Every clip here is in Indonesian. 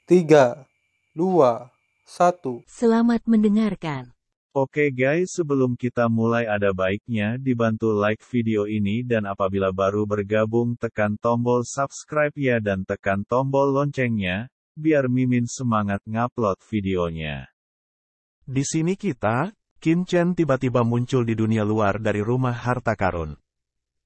3, 2, 1. Selamat mendengarkan. Oke guys, sebelum kita mulai ada baiknya dibantu like video ini dan apabila baru bergabung tekan tombol subscribe ya dan tekan tombol loncengnya, biar Mimin semangat ngupload videonya. Di sini Qin Chen tiba-tiba muncul di dunia luar dari rumah harta karun.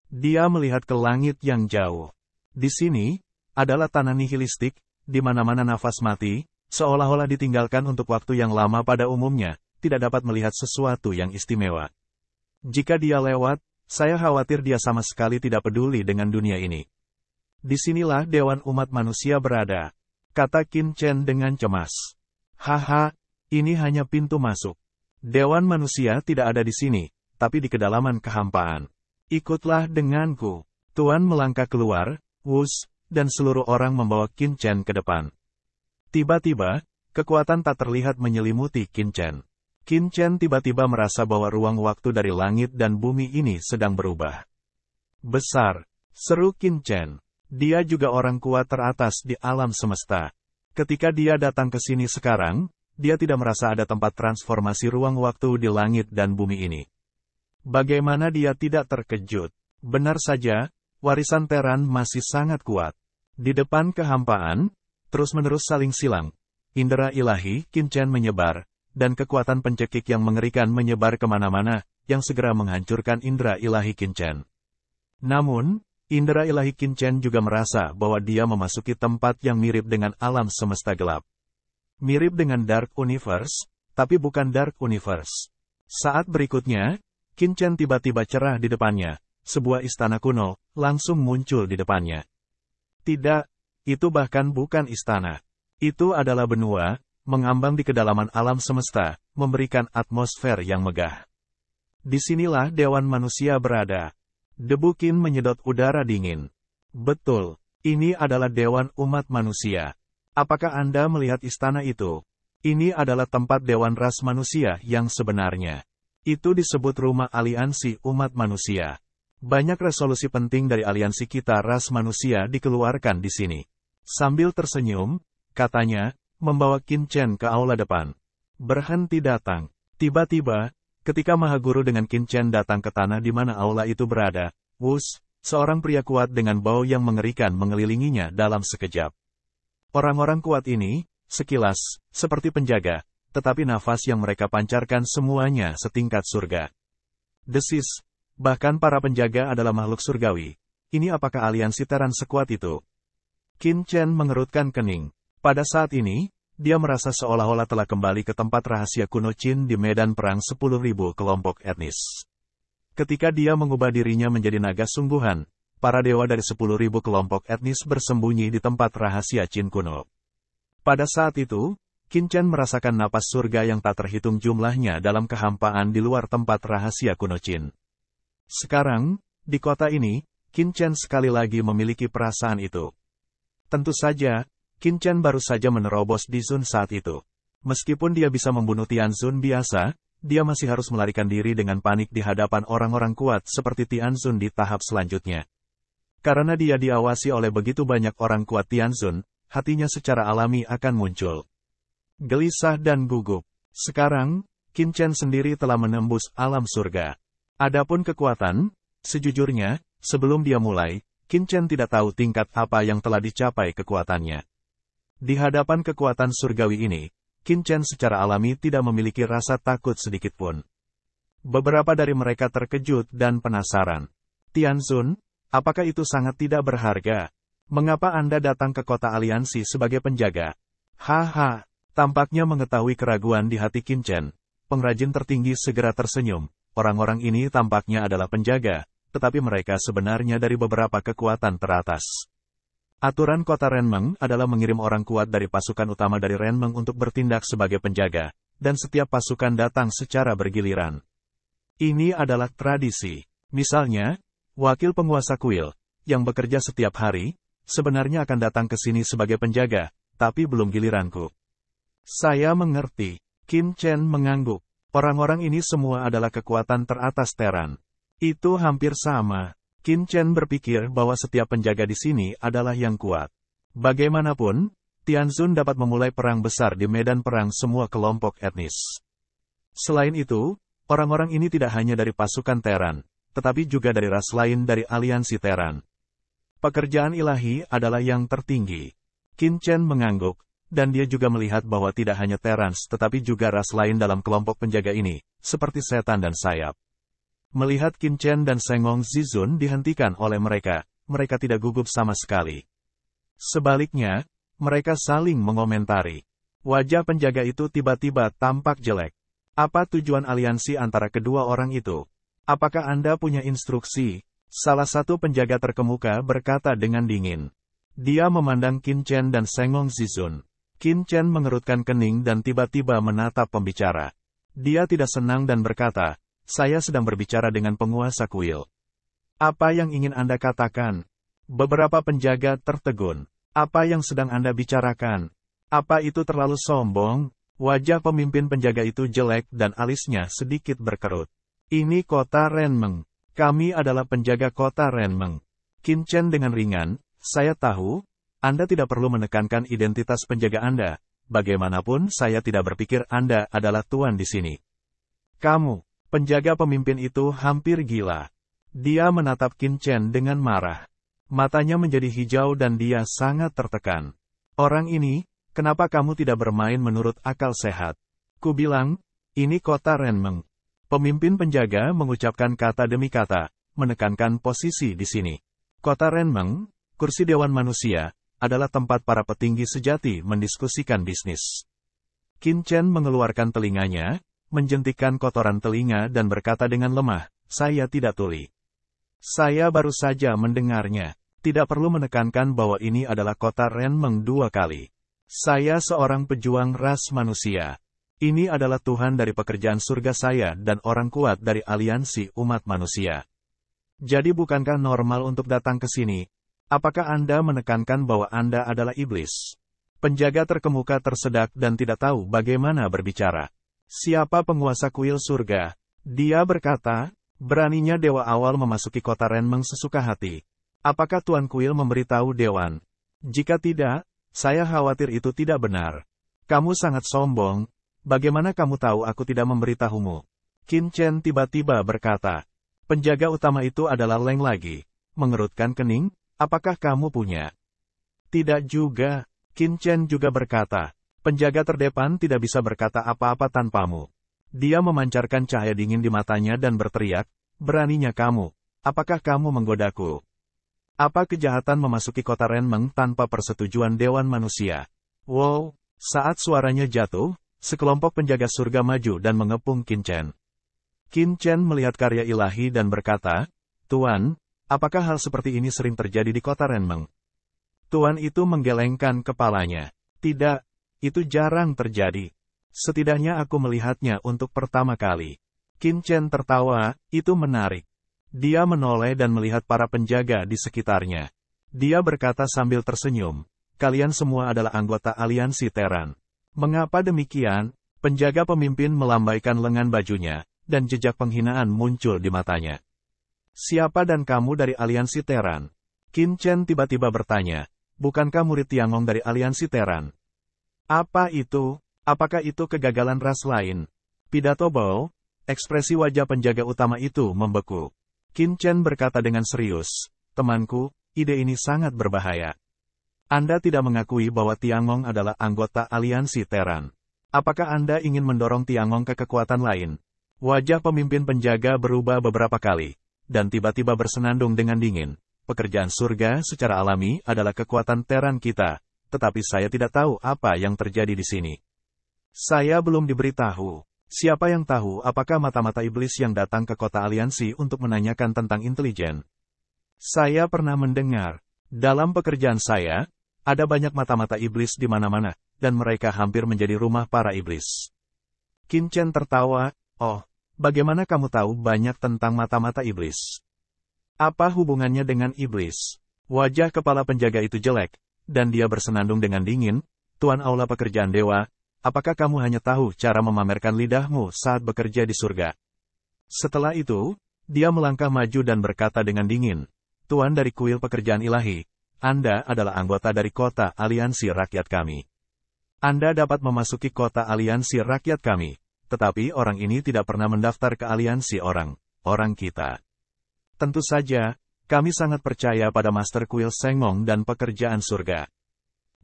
Dia melihat ke langit yang jauh. Di sini, adalah tanah nihilistik, di mana-mana nafas mati, seolah-olah ditinggalkan untuk waktu yang lama pada umumnya, tidak dapat melihat sesuatu yang istimewa. Jika dia lewat, saya khawatir dia sama sekali tidak peduli dengan dunia ini. Disinilah Dewan Umat Manusia berada, kata Qin Chen dengan cemas. Haha, ini hanya pintu masuk. Dewan Manusia tidak ada di sini, tapi di kedalaman kehampaan. Ikutlah denganku. Tuan melangkah keluar, wus, dan seluruh orang membawa Qin Chen ke depan. Tiba-tiba, kekuatan tak terlihat menyelimuti Qin Chen. Qin Chen tiba-tiba merasa bahwa ruang waktu dari langit dan bumi ini sedang berubah. Besar, seru Qin Chen. Dia juga orang kuat teratas di alam semesta. Ketika dia datang ke sini sekarang, dia tidak merasa ada tempat transformasi ruang waktu di langit dan bumi ini. Bagaimana dia tidak terkejut? Benar saja, warisan Teran masih sangat kuat. Di depan kehampaan, terus-menerus saling silang. Indera ilahi Qin Chen menyebar, dan kekuatan pencekik yang mengerikan menyebar kemana-mana, yang segera menghancurkan indera ilahi Qin Chen. Namun, indera ilahi Qin Chen juga merasa bahwa dia memasuki tempat yang mirip dengan alam semesta gelap. Mirip dengan Dark Universe, tapi bukan Dark Universe. Saat berikutnya, Qin Chen tiba-tiba cerah di depannya. Sebuah istana kuno, langsung muncul di depannya. Tidak, itu bahkan bukan istana. Itu adalah benua, mengambang di kedalaman alam semesta, memberikan atmosfer yang megah. Disinilah Dewan Manusia berada. Debu Qin menyedot udara dingin. Betul, ini adalah Dewan Umat Manusia. Apakah Anda melihat istana itu? Ini adalah tempat Dewan Ras Manusia yang sebenarnya. Itu disebut Rumah Aliansi Umat Manusia. Banyak resolusi penting dari aliansi kita Ras Manusia dikeluarkan di sini. Sambil tersenyum, katanya, membawa Qin Chen ke aula depan. Berhenti datang. Tiba-tiba, ketika Mahaguru dengan Qin Chen datang ke tanah di mana aula itu berada, wus, seorang pria kuat dengan bau yang mengerikan mengelilinginya dalam sekejap. Orang-orang kuat ini, sekilas, seperti penjaga, tetapi nafas yang mereka pancarkan semuanya setingkat surga. Desis, bahkan para penjaga adalah makhluk surgawi. Ini apakah aliansi Teran sekuat itu? Qin Chen mengerutkan kening. Pada saat ini, dia merasa seolah-olah telah kembali ke tempat rahasia kuno Qin di medan perang 10.000 kelompok etnis. Ketika dia mengubah dirinya menjadi naga sungguhan, para dewa dari 10.000 kelompok etnis bersembunyi di tempat rahasia Qin kuno. Pada saat itu, Qin Chen merasakan napas surga yang tak terhitung jumlahnya dalam kehampaan di luar tempat rahasia kuno Qin. Sekarang, di kota ini, Qin Chen sekali lagi memiliki perasaan itu. Tentu saja, Qin Chen baru saja menerobos di Zun saat itu. Meskipun dia bisa membunuh Tianzun biasa, dia masih harus melarikan diri dengan panik di hadapan orang-orang kuat seperti Tianzun di tahap selanjutnya. Karena dia diawasi oleh begitu banyak orang kuat Tianzun, hatinya secara alami akan muncul gelisah dan gugup. Sekarang, Qin Chen sendiri telah menembus alam surga. Adapun kekuatan, sejujurnya, sebelum dia mulai, Qin Chen tidak tahu tingkat apa yang telah dicapai kekuatannya. Di hadapan kekuatan surgawi ini, Qin Chen secara alami tidak memiliki rasa takut sedikitpun. Beberapa dari mereka terkejut dan penasaran. Tianzun, apakah itu sangat tidak berharga? Mengapa Anda datang ke kota aliansi sebagai penjaga? Haha, tampaknya mengetahui keraguan di hati Qin Chen. Pengrajin tertinggi segera tersenyum. Orang-orang ini tampaknya adalah penjaga, tetapi mereka sebenarnya dari beberapa kekuatan teratas. Aturan kota Renmeng adalah mengirim orang kuat dari pasukan utama dari Renmeng untuk bertindak sebagai penjaga, dan setiap pasukan datang secara bergiliran. Ini adalah tradisi. Misalnya, wakil penguasa kuil, yang bekerja setiap hari, sebenarnya akan datang ke sini sebagai penjaga, tapi belum giliranku. Saya mengerti. Qin Chen mengangguk. Orang-orang ini semua adalah kekuatan teratas Teran. Itu hampir sama. Qin Chen berpikir bahwa setiap penjaga di sini adalah yang kuat. Bagaimanapun, Tianzun dapat memulai perang besar di medan perang semua kelompok etnis. Selain itu, orang-orang ini tidak hanya dari pasukan Terran, tetapi juga dari ras lain dari aliansi Terran. Pekerjaan ilahi adalah yang tertinggi. Qin Chen mengangguk, dan dia juga melihat bahwa tidak hanya Terrans tetapi juga ras lain dalam kelompok penjaga ini, seperti setan dan sayap. Melihat Qin Chen dan Sengong Zizun dihentikan oleh mereka, mereka tidak gugup sama sekali. Sebaliknya, mereka saling mengomentari. Wajah penjaga itu tiba-tiba tampak jelek. Apa tujuan aliansi antara kedua orang itu? Apakah Anda punya instruksi? Salah satu penjaga terkemuka berkata dengan dingin. Dia memandang Qin Chen dan Sengong Zizun. Qin Chen mengerutkan kening dan tiba-tiba menatap pembicara. Dia tidak senang dan berkata, "Saya sedang berbicara dengan penguasa kuil." "Apa yang ingin Anda katakan?" Beberapa penjaga tertegun. "Apa yang sedang Anda bicarakan? Apa itu terlalu sombong?" Wajah pemimpin penjaga itu jelek dan alisnya sedikit berkerut. "Ini kota Renmeng. Kami adalah penjaga kota Renmeng." Qin Chen dengan ringan, "Saya tahu, Anda tidak perlu menekankan identitas penjaga Anda. Bagaimanapun saya tidak berpikir Anda adalah tuan di sini." "Kamu," penjaga pemimpin itu hampir gila. Dia menatap Qin Chen dengan marah. Matanya menjadi hijau dan dia sangat tertekan. "Orang ini, kenapa kamu tidak bermain menurut akal sehat? Ku bilang, ini kota Renmeng." Pemimpin penjaga mengucapkan kata demi kata, menekankan posisi di sini. Kota Renmeng, kursi Dewan Manusia, adalah tempat para petinggi sejati mendiskusikan bisnis. Qin Chen mengeluarkan telinganya, menjentikkan kotoran telinga dan berkata dengan lemah, "Saya tidak tuli. Saya baru saja mendengarnya. Tidak perlu menekankan bahwa ini adalah kota Renmeng 2 kali. Saya seorang pejuang ras manusia. Ini adalah Tuhan dari pekerjaan surga saya dan orang kuat dari aliansi umat manusia. Jadi bukankah normal untuk datang ke sini? Apakah Anda menekankan bahwa Anda adalah iblis?" Penjaga terkemuka tersedak dan tidak tahu bagaimana berbicara. "Siapa penguasa kuil surga?" Dia berkata, "Beraninya dewa awal memasuki kota Renmeng sesuka hati. Apakah Tuan Kuil memberitahu Dewan? Jika tidak, saya khawatir itu tidak benar. Kamu sangat sombong. Bagaimana kamu tahu aku tidak memberitahumu?" Qin Chen tiba-tiba berkata. Penjaga utama itu adalah Leng lagi. Mengerutkan kening, "Apakah kamu punya?" "Tidak juga." Qin Chen juga berkata. Penjaga terdepan tidak bisa berkata apa-apa tanpamu. Dia memancarkan cahaya dingin di matanya dan berteriak, "Beraninya kamu. Apakah kamu menggodaku? Apa kejahatan memasuki kota Renmeng tanpa persetujuan Dewan Manusia?" Wow! Saat suaranya jatuh, sekelompok penjaga surga maju dan mengepung Qin Chen. Qin Chen melihat karya ilahi dan berkata, "Tuan, apakah hal seperti ini sering terjadi di kota Renmeng?" Tuan itu menggelengkan kepalanya. "Tidak, itu jarang terjadi. Setidaknya aku melihatnya untuk pertama kali." Qin Chen tertawa, "Itu menarik." Dia menoleh dan melihat para penjaga di sekitarnya. Dia berkata sambil tersenyum, "Kalian semua adalah anggota aliansi Terran." "Mengapa demikian?" Penjaga pemimpin melambaikan lengan bajunya, dan jejak penghinaan muncul di matanya. "Siapa dan kamu dari aliansi Terran?" Qin Chen tiba-tiba bertanya, "Bukankah murid Tiangong dari aliansi Terran?" "Apa itu? Apakah itu kegagalan ras lain?" "Pidato Bao." Ekspresi wajah penjaga utama itu membeku. Qin Chen berkata dengan serius, "Temanku, ide ini sangat berbahaya. Anda tidak mengakui bahwa Tiangong adalah anggota aliansi Terran. Apakah Anda ingin mendorong Tiangong ke kekuatan lain?" Wajah pemimpin penjaga berubah beberapa kali, dan tiba-tiba bersenandung dengan dingin. "Pekerjaan surga secara alami adalah kekuatan Terran kita, tetapi saya tidak tahu apa yang terjadi di sini. Saya belum diberitahu. Siapa yang tahu apakah mata-mata iblis yang datang ke kota aliansi untuk menanyakan tentang intelijen? Saya pernah mendengar, dalam pekerjaan saya, ada banyak mata-mata iblis di mana-mana, dan mereka hampir menjadi rumah para iblis." Qin Chen tertawa, "Oh, bagaimana kamu tahu banyak tentang mata-mata iblis? Apa hubungannya dengan iblis?" Wajah kepala penjaga itu jelek, dan dia bersenandung dengan dingin, "Tuan Aula Pekerjaan Dewa, apakah kamu hanya tahu cara memamerkan lidahmu saat bekerja di surga?" Setelah itu, dia melangkah maju dan berkata dengan dingin, "Tuan dari kuil pekerjaan ilahi, Anda adalah anggota dari kota aliansi rakyat kami. Anda dapat memasuki kota aliansi rakyat kami, tetapi orang ini tidak pernah mendaftar ke aliansi orang kita. Tentu saja, kami sangat percaya pada Master Kuil Sengmong dan pekerjaan surga.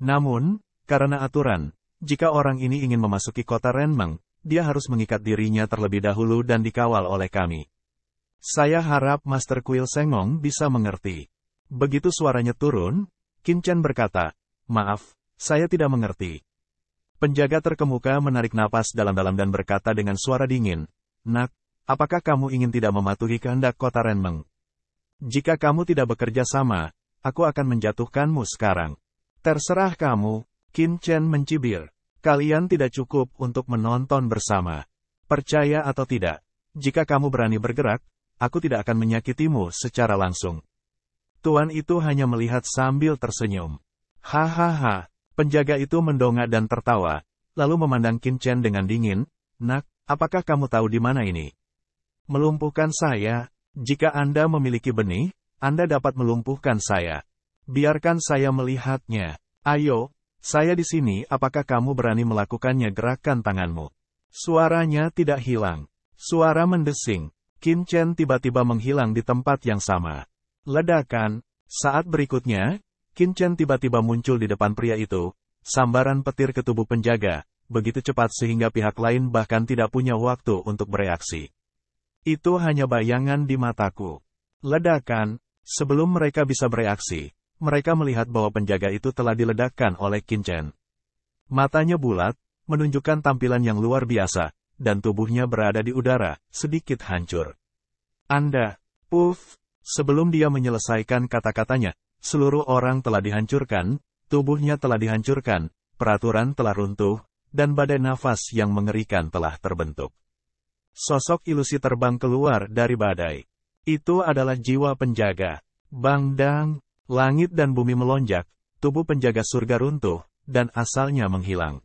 Namun, karena aturan, jika orang ini ingin memasuki kota Renmeng, dia harus mengikat dirinya terlebih dahulu dan dikawal oleh kami. Saya harap Master Kuil Sengmong bisa mengerti. Begitu suaranya turun, Qin Chen berkata, "Maaf, saya tidak mengerti." Penjaga terkemuka menarik napas dalam-dalam dan berkata dengan suara dingin, "Nak, apakah kamu ingin tidak mematuhi kehendak kota Renmeng? Jika kamu tidak bekerja sama, aku akan menjatuhkanmu sekarang." "Terserah kamu," Qin Chen mencibir. "Kalian tidak cukup untuk menonton bersama. Percaya atau tidak, jika kamu berani bergerak, aku tidak akan menyakitimu secara langsung." Tuan itu hanya melihat sambil tersenyum. Hahaha, penjaga itu mendongak dan tertawa, lalu memandang Qin Chen dengan dingin, "Nak, apakah kamu tahu di mana ini?" "Melumpuhkan saya. Jika Anda memiliki benih, Anda dapat melumpuhkan saya. Biarkan saya melihatnya. Ayo, saya di sini, apakah kamu berani melakukannya?" Gerakan tanganmu. Suaranya tidak hilang. Suara mendesing. Qin Chen tiba-tiba menghilang di tempat yang sama. Ledakan. Saat berikutnya, Qin Chen tiba-tiba muncul di depan pria itu, sambaran petir ke tubuh penjaga, begitu cepat sehingga pihak lain bahkan tidak punya waktu untuk bereaksi. Itu hanya bayangan di mataku. Ledakan. Sebelum mereka bisa bereaksi, mereka melihat bahwa penjaga itu telah diledakkan oleh Qin Chen. Matanya bulat, menunjukkan tampilan yang luar biasa, dan tubuhnya berada di udara, sedikit hancur. "Anda, puff." Sebelum dia menyelesaikan kata-katanya, seluruh orang telah dihancurkan, tubuhnya telah dihancurkan, peraturan telah runtuh, dan badai nafas yang mengerikan telah terbentuk. Sosok ilusi terbang keluar dari badai. Itu adalah jiwa penjaga. Bang dang, langit dan bumi melonjak, tubuh penjaga surga runtuh, dan asalnya menghilang.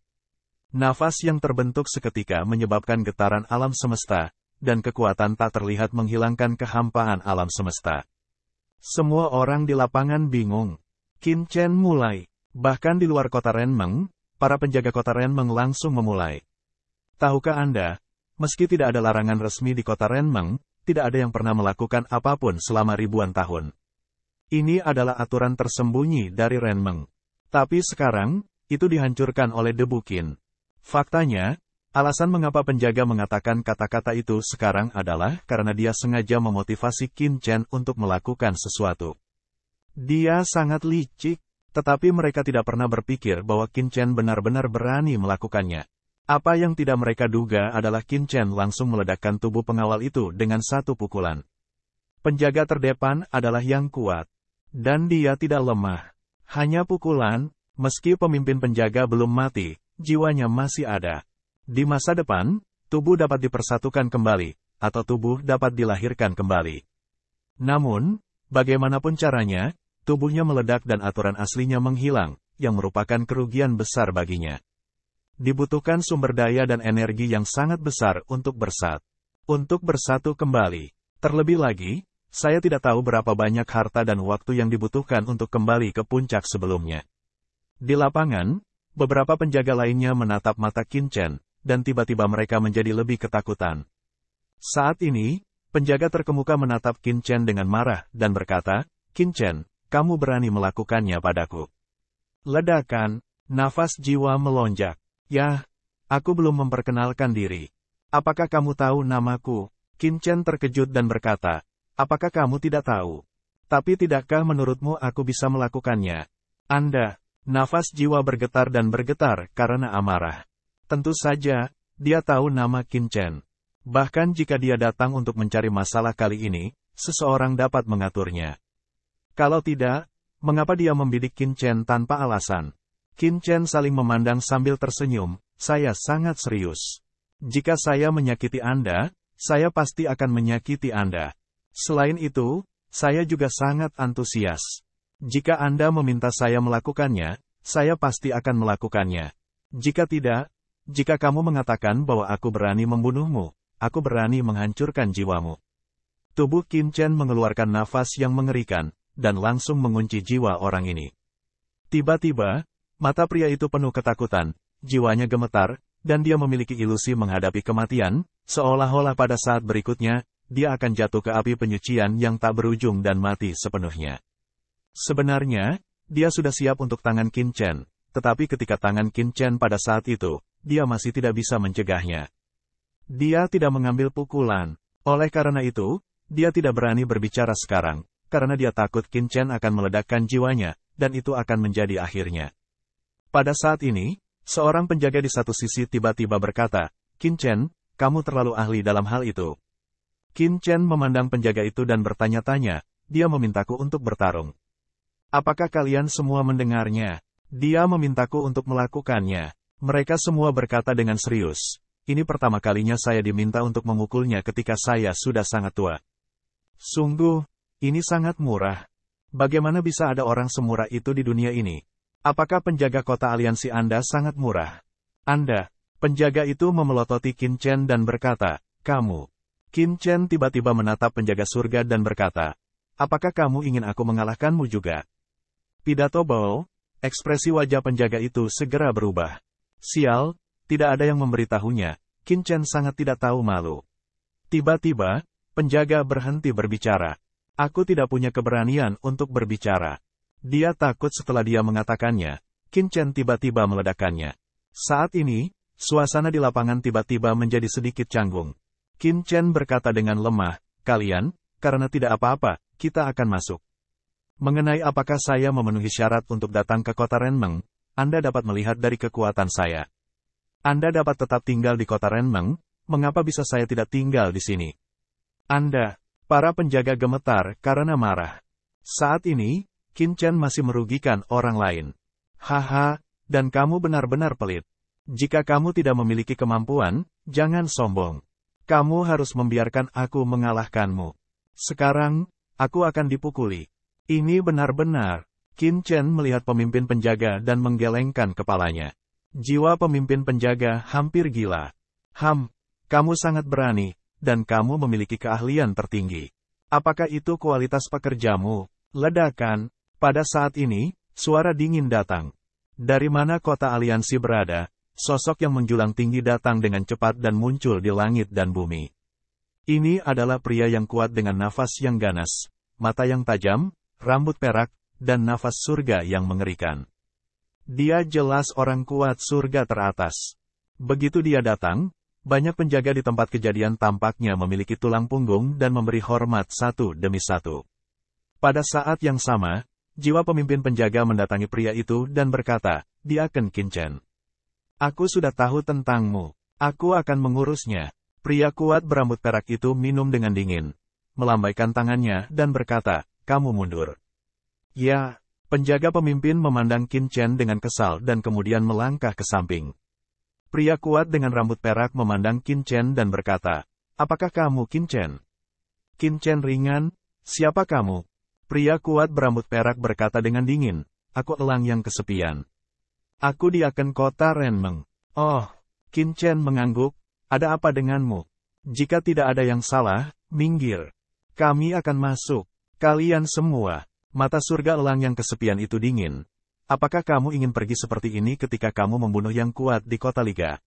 Nafas yang terbentuk seketika menyebabkan getaran alam semesta, dan kekuatan tak terlihat menghilangkan kehampaan alam semesta. Semua orang di lapangan bingung. Qin Chen mulai. Bahkan di luar kota Renmeng, para penjaga kota Renmeng langsung memulai. "Tahukah Anda, meski tidak ada larangan resmi di kota Renmeng, tidak ada yang pernah melakukan apapun selama ribuan tahun. Ini adalah aturan tersembunyi dari Renmeng. Tapi sekarang, itu dihancurkan oleh debu Qin." Faktanya, alasan mengapa penjaga mengatakan kata-kata itu sekarang adalah karena dia sengaja memotivasi Qin Chen untuk melakukan sesuatu. Dia sangat licik, tetapi mereka tidak pernah berpikir bahwa Qin Chen benar-benar berani melakukannya. Apa yang tidak mereka duga adalah Qin Chen langsung meledakkan tubuh pengawal itu dengan satu pukulan. Penjaga terdepan adalah yang kuat. Dan dia tidak lemah. Hanya pukulan, meski pemimpin penjaga belum mati, jiwanya masih ada. Di masa depan, tubuh dapat dipersatukan kembali, atau tubuh dapat dilahirkan kembali. Namun, bagaimanapun caranya, tubuhnya meledak dan aturan aslinya menghilang, yang merupakan kerugian besar baginya. Dibutuhkan sumber daya dan energi yang sangat besar untuk bersatu kembali. Terlebih lagi, saya tidak tahu berapa banyak harta dan waktu yang dibutuhkan untuk kembali ke puncak sebelumnya. Di lapangan, beberapa penjaga lainnya menatap mata Qin Chen, dan tiba-tiba mereka menjadi lebih ketakutan. Saat ini, penjaga terkemuka menatap Qin Chen dengan marah, dan berkata, "Qin Chen, kamu berani melakukannya padaku." Ledakan, nafas jiwa melonjak. "Yah, aku belum memperkenalkan diri. Apakah kamu tahu namaku?" Qin Chen terkejut dan berkata, "Apakah kamu tidak tahu? Tapi tidakkah menurutmu aku bisa melakukannya?" "Anda." Nafas jiwa bergetar dan bergetar karena amarah. Tentu saja, dia tahu nama Qin Chen. Bahkan jika dia datang untuk mencari masalah kali ini, seseorang dapat mengaturnya. Kalau tidak, mengapa dia membidik Qin Chen tanpa alasan? Qin Chen saling memandang sambil tersenyum, "Saya sangat serius. Jika saya menyakiti Anda, saya pasti akan menyakiti Anda. Selain itu, saya juga sangat antusias. Jika Anda meminta saya melakukannya, saya pasti akan melakukannya. Jika tidak, jika kamu mengatakan bahwa aku berani membunuhmu, aku berani menghancurkan jiwamu." Tubuh Qin Chen mengeluarkan nafas yang mengerikan, dan langsung mengunci jiwa orang ini. Tiba-tiba, mata pria itu penuh ketakutan, jiwanya gemetar, dan dia memiliki ilusi menghadapi kematian, seolah-olah pada saat berikutnya, dia akan jatuh ke api penyucian yang tak berujung dan mati sepenuhnya. Sebenarnya, dia sudah siap untuk tangan Qin Chen, tetapi ketika tangan Qin Chen pada saat itu, dia masih tidak bisa mencegahnya. Dia tidak mengambil pukulan. Oleh karena itu, dia tidak berani berbicara sekarang, karena dia takut Qin Chen akan meledakkan jiwanya, dan itu akan menjadi akhirnya. Pada saat ini, seorang penjaga di satu sisi tiba-tiba berkata, "Qin Chen, kamu terlalu ahli dalam hal itu." Qin Chen memandang penjaga itu dan bertanya-tanya, dia memintaku untuk bertarung. Apakah kalian semua mendengarnya? Dia memintaku untuk melakukannya. Mereka semua berkata dengan serius, ini pertama kalinya saya diminta untuk memukulnya ketika saya sudah sangat tua. Sungguh, ini sangat murah. Bagaimana bisa ada orang semurah itu di dunia ini? Apakah penjaga kota aliansi Anda sangat murah? Anda, penjaga itu memelototi Qin Chen dan berkata, kamu. Qin Chen tiba-tiba menatap penjaga surga dan berkata, apakah kamu ingin aku mengalahkanmu juga? Pidato Bao, ekspresi wajah penjaga itu segera berubah. Sial, tidak ada yang memberitahunya, Qin Chen sangat tidak tahu malu. Tiba-tiba, penjaga berhenti berbicara. Aku tidak punya keberanian untuk berbicara. Dia takut setelah dia mengatakannya, Qin Chen tiba-tiba meledakkannya. Saat ini, suasana di lapangan tiba-tiba menjadi sedikit canggung. Qin Chen berkata dengan lemah, kalian, karena tidak apa-apa, kita akan masuk. Mengenai apakah saya memenuhi syarat untuk datang ke kota Renmeng, Anda dapat melihat dari kekuatan saya. Anda dapat tetap tinggal di kota Renmeng, mengapa bisa saya tidak tinggal di sini? Anda, para penjaga gemetar karena marah. Saat ini, Qin Chen masih merugikan orang lain. Haha, dan kamu benar-benar pelit. Jika kamu tidak memiliki kemampuan, jangan sombong. Kamu harus membiarkan aku mengalahkanmu. Sekarang, aku akan dipukuli. Ini benar-benar. Qin Chen melihat pemimpin penjaga dan menggelengkan kepalanya. Jiwa pemimpin penjaga hampir gila. Kamu sangat berani, dan kamu memiliki keahlian tertinggi. Apakah itu kualitas pekerjamu? Ledakan. Pada saat ini, suara dingin datang. Dari mana kota aliansi berada, sosok yang menjulang tinggi datang dengan cepat dan muncul di langit dan bumi. Ini adalah pria yang kuat dengan nafas yang ganas, mata yang tajam, rambut perak, dan nafas surga yang mengerikan. Dia jelas orang kuat surga teratas. Begitu dia datang, banyak penjaga di tempat kejadian tampaknya memiliki tulang punggung dan memberi hormat satu demi satu. Pada saat yang sama, jiwa pemimpin penjaga mendatangi pria itu dan berkata, "Diaken Qin Chen. Aku sudah tahu tentangmu. Aku akan mengurusnya." Pria kuat berambut perak itu minum dengan dingin, melambaikan tangannya dan berkata, "Kamu mundur." Ya, penjaga pemimpin memandang Qin Chen dengan kesal dan kemudian melangkah ke samping. Pria kuat dengan rambut perak memandang Qin Chen dan berkata, "Apakah kamu Qin Chen?" Qin Chen ringan, "Siapa kamu?" Pria kuat berambut perak berkata dengan dingin, "Aku elang yang kesepian. Aku diaken kota Renmeng." Oh, Qin Chen mengangguk, "Ada apa denganmu? Jika tidak ada yang salah, minggir. Kami akan masuk. Kalian semua." Mata surga elang yang kesepian itu dingin. "Apakah kamu ingin pergi seperti ini ketika kamu membunuh yang kuat di kota Liga?"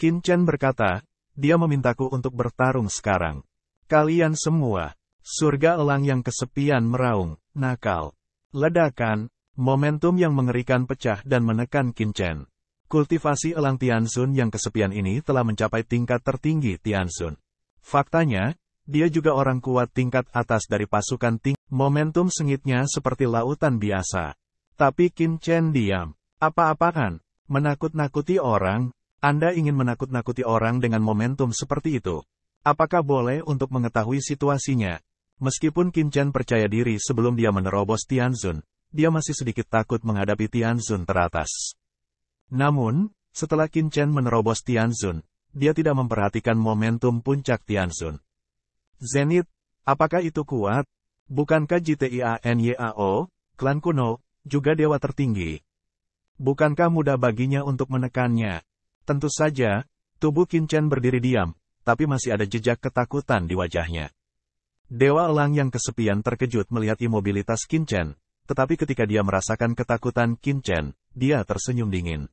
Qin Chen berkata, "Dia memintaku untuk bertarung sekarang." Kalian semua. Surga elang yang kesepian meraung, nakal. Ledakan, momentum yang mengerikan pecah dan menekan Qin Chen. Kultivasi elang Tianzun yang kesepian ini telah mencapai tingkat tertinggi Tianzun. Faktanya, dia juga orang kuat tingkat atas dari pasukan Momentum sengitnya seperti lautan biasa. Tapi Qin Chen diam. Apa-apaan? Menakut-nakuti orang? Anda ingin menakut-nakuti orang dengan momentum seperti itu? Apakah boleh untuk mengetahui situasinya? Meskipun Qin Chen percaya diri sebelum dia menerobos Tianzun, dia masih sedikit takut menghadapi Tianzun teratas. Namun, setelah Qin Chen menerobos Tianzun, dia tidak memperhatikan momentum puncak Tianzun. Zenith, apakah itu kuat? Bukankah Jitianyao, klan kuno, juga dewa tertinggi? Bukankah mudah baginya untuk menekannya? Tentu saja, tubuh Qin Chen berdiri diam, tapi masih ada jejak ketakutan di wajahnya. Dewa Elang yang kesepian terkejut melihat imobilitas Qin Chen, tetapi ketika dia merasakan ketakutan Qin Chen, dia tersenyum dingin.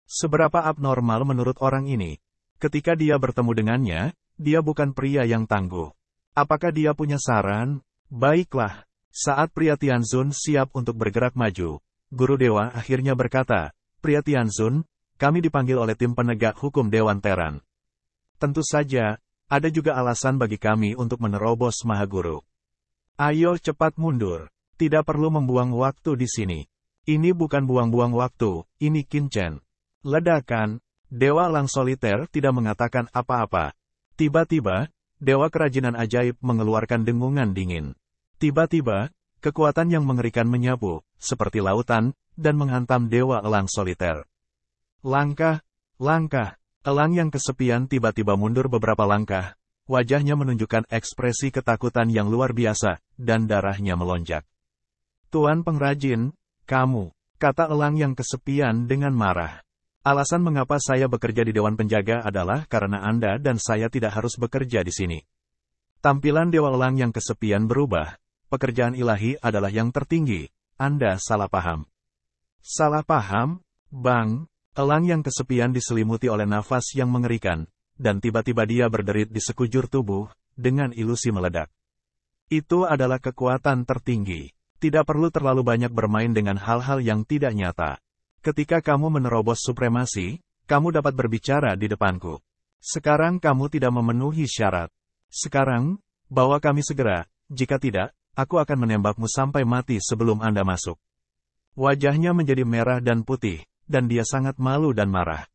Seberapa abnormal menurut orang ini? Ketika dia bertemu dengannya, dia bukan pria yang tangguh. Apakah dia punya saran? Baiklah. Saat pria Tianzun siap untuk bergerak maju, Guru Dewa akhirnya berkata, "Pria Tianzun, kami dipanggil oleh tim penegak hukum Dewan Teran. Tentu saja, ada juga alasan bagi kami untuk menerobos Mahaguru. Ayo cepat mundur. Tidak perlu membuang waktu di sini. Ini bukan buang-buang waktu, ini Qin Chen." Ledakan. Dewa Elang soliter tidak mengatakan apa-apa. Tiba-tiba, Dewa Kerajinan Ajaib mengeluarkan dengungan dingin. Tiba-tiba, kekuatan yang mengerikan menyapu, seperti lautan, dan menghantam Dewa Elang soliter. Langkah. Elang yang kesepian tiba-tiba mundur beberapa langkah. Wajahnya menunjukkan ekspresi ketakutan yang luar biasa, dan darahnya melonjak. "Tuan pengrajin, kamu," kata elang yang kesepian dengan marah. "Alasan mengapa saya bekerja di Dewan Penjaga adalah karena Anda dan saya tidak harus bekerja di sini." Tampilan Dewa Elang yang kesepian berubah. "Pekerjaan ilahi adalah yang tertinggi. Anda salah paham." "Salah paham? Bang!" Elang yang kesepian diselimuti oleh nafas yang mengerikan, dan tiba-tiba dia berderit di sekujur tubuh, dengan ilusi meledak. "Itu adalah kekuatan tertinggi. Tidak perlu terlalu banyak bermain dengan hal-hal yang tidak nyata. Ketika kamu menerobos supremasi, kamu dapat berbicara di depanku. Sekarang kamu tidak memenuhi syarat. Sekarang, bawa kami segera, jika tidak, aku akan menembakmu sampai mati sebelum Anda masuk." Wajahnya menjadi merah dan putih, dan dia sangat malu dan marah.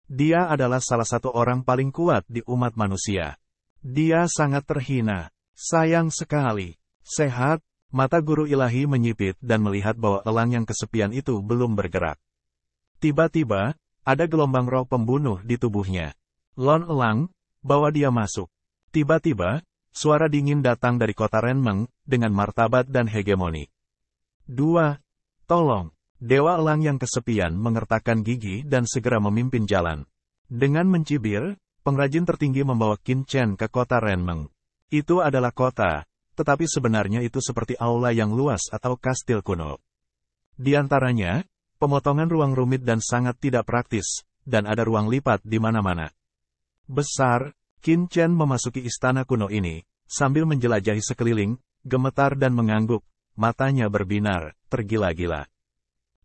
Dia adalah salah satu orang paling kuat di umat manusia. Dia sangat terhina. Sayang sekali. "Sehat?" Mata guru ilahi menyipit dan melihat bahwa elang yang kesepian itu belum bergerak. Tiba-tiba, ada gelombang roh pembunuh di tubuhnya. "Lon Elang, bawa dia masuk." Tiba-tiba, suara dingin datang dari kota Renmeng, dengan martabat dan hegemoni. "2. Tolong." Dewa Elang yang kesepian mengertakkan gigi dan segera memimpin jalan. Dengan mencibir, pengrajin tertinggi membawa Qin Chen ke kota Renmeng. Itu adalah kota, tetapi sebenarnya itu seperti aula yang luas atau kastil kuno. Di antaranya, pemotongan ruang rumit dan sangat tidak praktis, dan ada ruang lipat di mana-mana. Besar, Qin Chen memasuki istana kuno ini, sambil menjelajahi sekeliling, gemetar dan mengangguk, matanya berbinar, tergila-gila.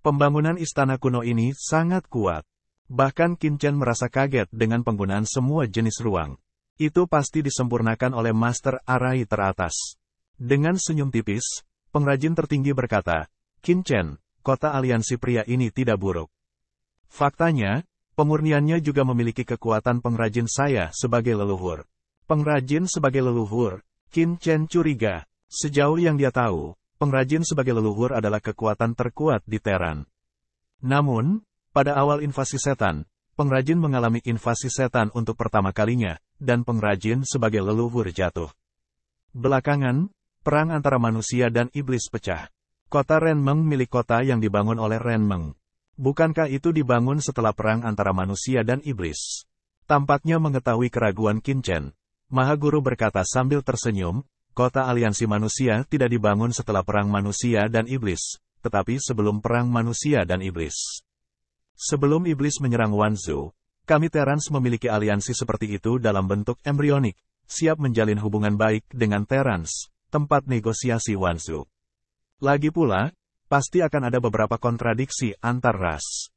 Pembangunan istana kuno ini sangat kuat. Bahkan Qin Chen merasa kaget dengan penggunaan semua jenis ruang. Itu pasti disempurnakan oleh master arai teratas. Dengan senyum tipis, pengrajin tertinggi berkata, "Qin Chen, kota aliansi pria ini tidak buruk. Faktanya, pemurniannya juga memiliki kekuatan pengrajin saya sebagai leluhur." Pengrajin sebagai leluhur, Qin Chen curiga. Sejauh yang dia tahu, pengrajin sebagai leluhur adalah kekuatan terkuat di Teran. Namun, pada awal invasi setan, pengrajin mengalami invasi setan untuk pertama kalinya, dan pengrajin sebagai leluhur jatuh. Belakangan, perang antara manusia dan iblis pecah. Kota Renmeng milik kota yang dibangun oleh Renmeng. Bukankah itu dibangun setelah perang antara manusia dan iblis? Tampaknya mengetahui keraguan Qin Chen, Mahaguru berkata sambil tersenyum, "Kota aliansi manusia tidak dibangun setelah perang manusia dan iblis, tetapi sebelum perang manusia dan iblis. Sebelum iblis menyerang Wanzhou, kami Terans memiliki aliansi seperti itu dalam bentuk embrionik, siap menjalin hubungan baik dengan Terans, tempat negosiasi Wanzhou. Lagi pula, pasti akan ada beberapa kontradiksi antar ras.